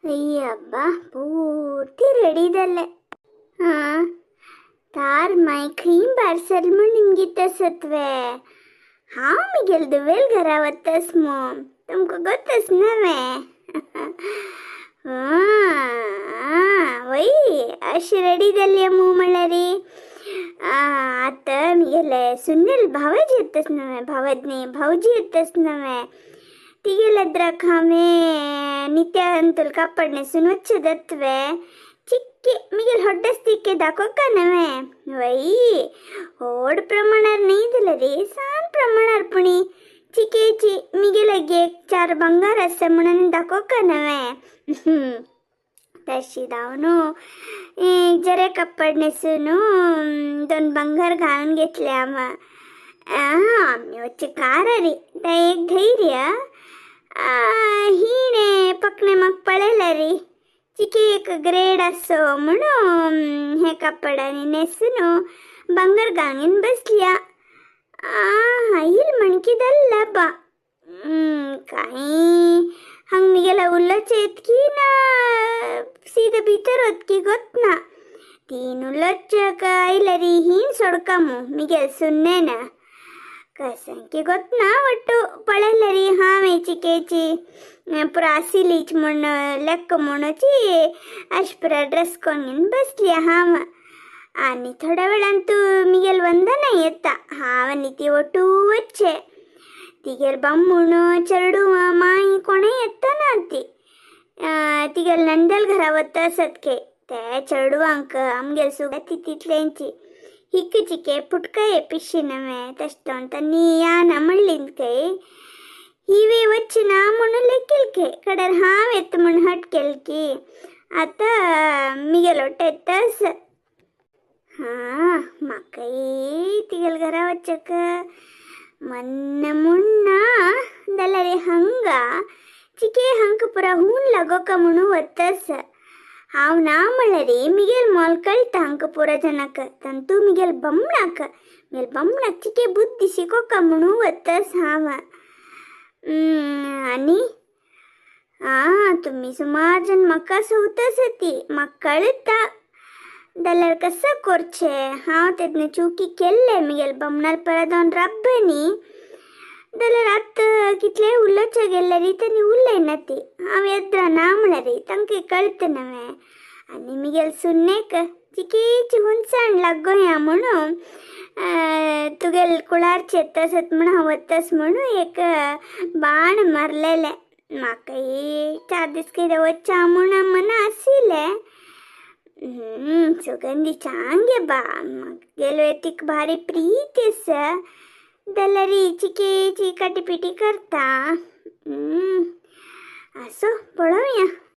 ಅಯ್ಯಬ್ಬ ಪೂರ್ತಿ ರೆಡಿದಲ್ಲೇ. ಹಾಂ, तार माय क्रीम पार्सल म्हणून निमगित सत्वे. हाँ मिगेल दुवेल घरावतस मो तुमको गोतस नवे. वही अशी रेडी दल्ली मू मळरी. आता मिगेले सुनील भावजी येतस नवे, भावजनी भाऊजी येतस नवे. तिगेलद्र खामे नित्य अंतुल कापडने सुनवच्छ दत्वे. चिक्के मिगेल ಹೊಡ್ಡಸ್ತಿಕ್ಕೆ ದಾಕೋಕ ನವೆ. ವೈ ಓಡ್ ಪ್ರಮಾಣರ್ ನೈದಲ ರೀ ಸಾನ್ ಪ್ರಮಾಣರ್ ಪುಣಿ ಚಿಕೇಚಿ मिगेलगे चार बंगार असे म्हणून दाखोक नवे. तशी दावनो एक जरे कपड नेसून दोन बंगार घालून घेतले आम्हा. आम्ही वच्चे कारी त्या एक धैर्य हिने पकने मग पळेला री. चिकी एक ग्रेड असो म्हणून हे कपडाने नेसून बंगार घालून बसल्या. हिल म्हणकीदल्ला बा काही हंग मिगेला उल्लच की ना सीधा भीतर होत की गोत ना. तीन उल्लच कायलरी हिन सोडकामू मिगेल सुन्ने ना कसं गोत ना ಒಟ್ಟು पळेलरी. हावे चिकेची पुरा आसिलीच म्हण लेक्क म्हणूची अशी पुरा ड्रेस कोण बसली हाव. आणि थोड्या वेळांतू मिगेल वंदना येता. हावनी ती ಒಟ್ಟು वच्चे तिगेल बम्मूण चरडू माई कोणे येता ना ती. तिगेल नंदल घरावत असतके ते चरडूवांक आमगेल सुगती तितल्यांची हिक्क चिके पुटकाये पिशी नवे तष्टोंत नी यान म्हणलीन कೈ हिवे वच्चिನ म्हणून लेक्किल्के कडेर हाव येत म्हण हटकेल्की. आता मिगेल ಹೊಟ್ಟೆತ್ತस. म्हाकाय तिगेल घरा वच्चक ಮೊನ್ನೆ ಮುನ್ನ ದಲ್ಲರಿ ಹಂಗ ಚಿಕೆ ಹಂಕ ಪುರ ಹೂನ್ ಲಗೋಕ ಮುಣು ಒತ್ತಸ. हाव ना म्हणरी मिगेल मोल कळता हंक पुरा जनक तंतू मिगेल बमणाक चिके बुद्धी शिकोका म्हणू वतस हाव. आणि तुम्ही सुमार जन म्हाका सवतस ती म्हाका कळता दल्लर कसं कोरचे. हांव तेदने चुकी केल्ले मिगेल बमणार परत दोन रब्बनी दल्लर आत कितले उल्लच गेल्ले तनी उल्ले नती. हांव येद्र ना म्हणरी तांकां कळत नवे. आणि मिगेल सुन्नेक चिकीची हुंचण लागोया म्हणून तुगेल कुळारचे येतसत म्हण वतस म्हणून एक बाण मारलेले. म्हाकाय 4 दीस कितें वच्चा म्हण मन आसिले. सुगंधी चांगे बा गेलो तीक भारी प्रीतीस दलरी चिकेची काटीपिटी करता. असो पळोवया.